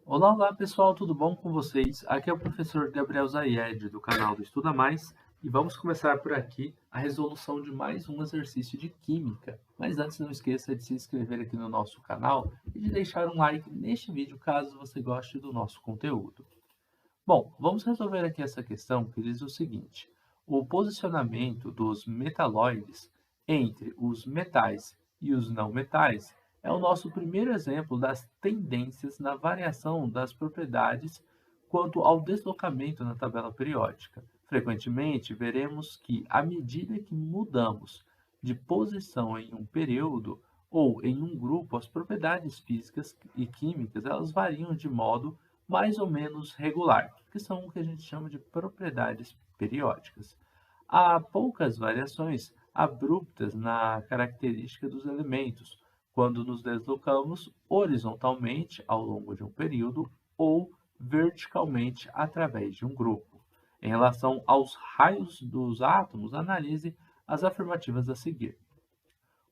Olá, olá pessoal, tudo bom com vocês? Aqui é o professor Gabriel Zayed, do canal do Estuda Mais, e vamos começar por aqui a resolução de mais um exercício de Química. Mas antes, não esqueça de se inscrever aqui no nosso canal e de deixar um like neste vídeo caso você goste do nosso conteúdo. Bom, vamos resolver aqui essa questão que diz o seguinte: o posicionamento dos metalóides entre os metais e os não metais é o nosso primeiro exemplo das tendências na variação das propriedades quanto ao deslocamento na tabela periódica. Frequentemente, veremos que, à medida que mudamos de posição em um período ou em um grupo, as propriedades físicas e químicas elas variam de modo mais ou menos regular, que são o que a gente chama de propriedades periódicas. Há poucas variações abruptas na característica dos elementos, quando nos deslocamos horizontalmente ao longo de um período ou verticalmente através de um grupo. Em relação aos raios dos átomos, analise as afirmativas a seguir.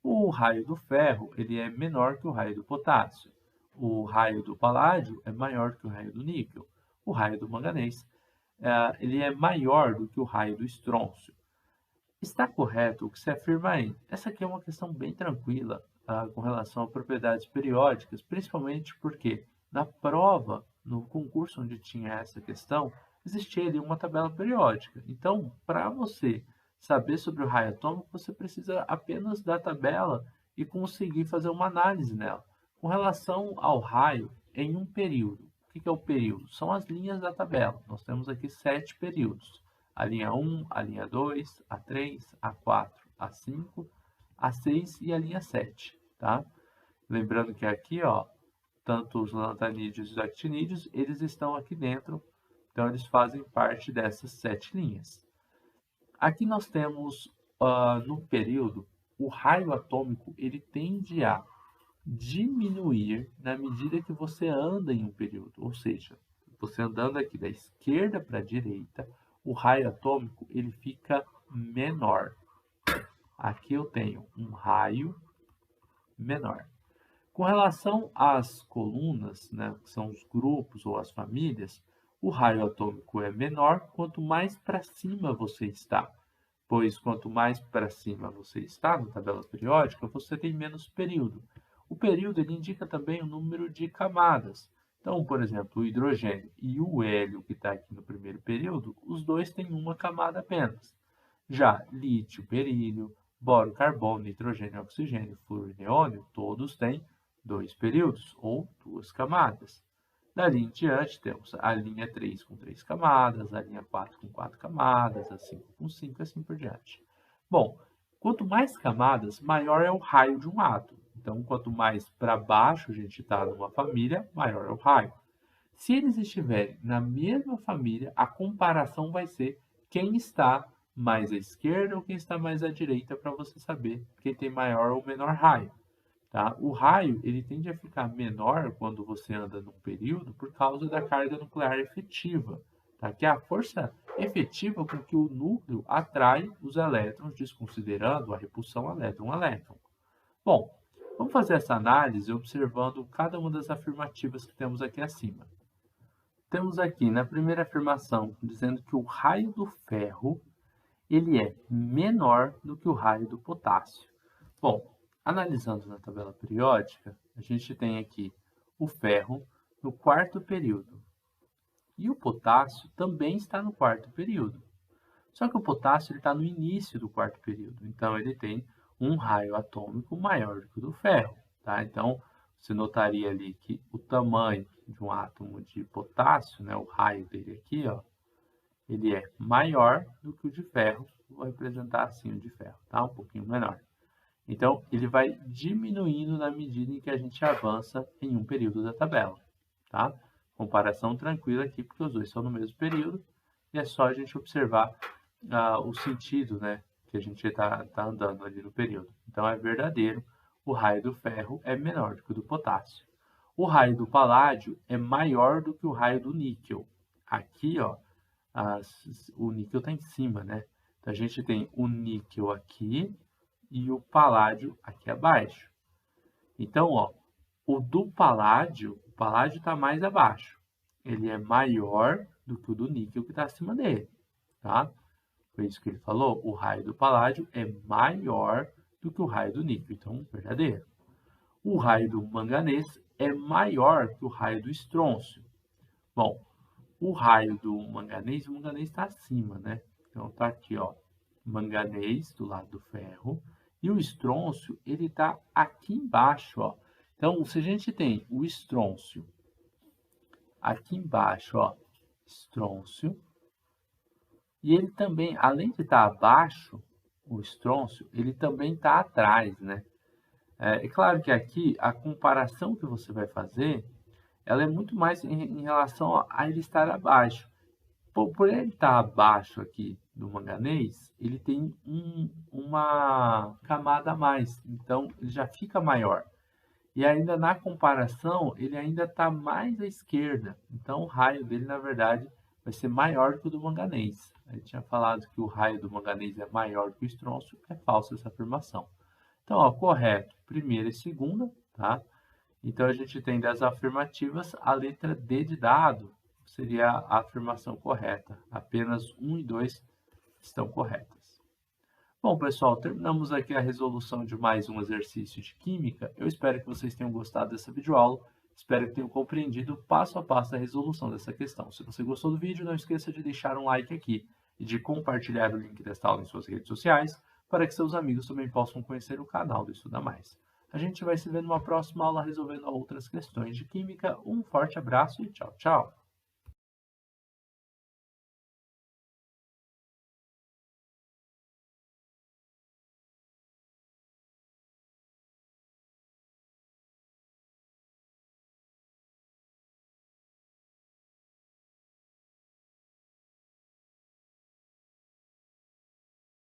O raio do ferro ele é menor que o raio do potássio. O raio do paládio é maior que o raio do níquel. O raio do manganês ele é maior do que o raio do estrôncio. Está correto o que se afirma aí? Essa aqui é uma questão bem tranquila com relação a propriedades periódicas, principalmente porque na prova, no concurso onde tinha essa questão, existia ali uma tabela periódica. Então, para você saber sobre o raio atômico, você precisa apenas da tabela e conseguir fazer uma análise nela. Com relação ao raio em um período, o que é o período? São as linhas da tabela. Nós temos aqui 7 períodos: a linha 1, a linha 2, a 3, a 4, a 5, a 6 e a linha 7, tá? Lembrando que aqui, ó, tanto os lantanídeos e os actinídeos, eles estão aqui dentro, então eles fazem parte dessas 7 linhas. Aqui nós temos, no período, o raio atômico, ele tende a diminuir na medida que você anda em um período, ou seja, você andando aqui da esquerda para a direita, o raio atômico ele fica menor. Aqui eu tenho um raio menor. Com relação às colunas, né, que são os grupos ou as famílias, o raio atômico é menor quanto mais para cima você está, pois quanto mais para cima você está na tabela periódica, você tem menos período. O período ele indica também o número de camadas. Então, por exemplo, o hidrogênio e o hélio, que está aqui no primeiro período, os dois têm uma camada apenas. Já lítio, berílio, boro, carbono, nitrogênio, oxigênio, flúor e neônio, todos têm 2 períodos, ou 2 camadas. Dali em diante, temos a linha 3 com 3 camadas, a linha 4 com 4 camadas, a 5 com 5 e assim por diante. Bom, quanto mais camadas, maior é o raio de um átomo. Então, quanto mais para baixo a gente está numa família, maior é o raio. Se eles estiverem na mesma família, a comparação vai ser quem está mais à esquerda ou quem está mais à direita para você saber quem tem maior ou menor raio. Tá? O raio ele tende a ficar menor quando você anda num período por causa da carga nuclear efetiva, tá? Que é a força efetiva com que o núcleo atrai os elétrons, desconsiderando a repulsão elétron-elétron. Bom, vamos fazer essa análise observando cada uma das afirmativas que temos aqui acima. Temos aqui na primeira afirmação dizendo que o raio do ferro ele é menor do que o raio do potássio. Bom, analisando na tabela periódica, a gente tem aqui o ferro no quarto período e o potássio também está no quarto período. Só que o potássio está no início do quarto período, então ele tem um raio atômico maior do que o do ferro. Tá? Então, você notaria ali que o tamanho de um átomo de potássio, né, o raio dele aqui, ó, ele é maior do que o de ferro. Vou representar assim o de ferro, tá? Um pouquinho menor. Então, ele vai diminuindo na medida em que a gente avança em um período da tabela, tá? Comparação tranquila aqui, porque os dois são no mesmo período, e é só a gente observar o sentido, né, que a gente está andando ali no período. Então, é verdadeiro, o raio do ferro é menor do que o do potássio. O raio do paládio é maior do que o raio do níquel. Aqui, ó, o níquel está em cima, né? Então, a gente tem o níquel aqui e o paládio aqui abaixo. Então, ó, o paládio paládio está mais abaixo. Ele é maior do que o do níquel que está acima dele, tá? Foi isso que ele falou. O raio do paládio é maior do que o raio do níquel, então verdadeiro. O raio do manganês é maior que o raio do estrôncio. Bom, o raio do manganês, o manganês está acima, né? Então tá aqui, ó, manganês do lado do ferro e o estrôncio ele está aqui embaixo, ó. Então, se a gente tem o estrôncio aqui embaixo, ó, estrôncio, e ele também, além de estar abaixo, o estrôncio, ele também está atrás, né? É claro que aqui a comparação que você vai fazer, ela é muito mais em relação a ele estar abaixo. Por ele estar abaixo aqui do manganês, ele tem uma camada a mais, então ele já fica maior. E ainda na comparação, ele ainda está mais à esquerda, então o raio dele, na verdade, vai ser maior que o do manganês. A gente tinha falado que o raio do manganês é maior que o estrôncio, é falsa essa afirmação. Então, ó, correto, primeira e segunda, tá? Então, a gente tem das afirmativas, a letra D de dado seria a afirmação correta. Apenas 1 e 2 estão corretas. Bom, pessoal, terminamos aqui a resolução de mais um exercício de química. Eu espero que vocês tenham gostado dessa videoaula. Espero que tenham compreendido passo a passo a resolução dessa questão. Se você gostou do vídeo, não esqueça de deixar um like aqui e de compartilhar o link desta aula em suas redes sociais para que seus amigos também possam conhecer o canal do Estuda Mais. A gente vai se ver numa próxima aula resolvendo outras questões de química. Um forte abraço e tchau, tchau!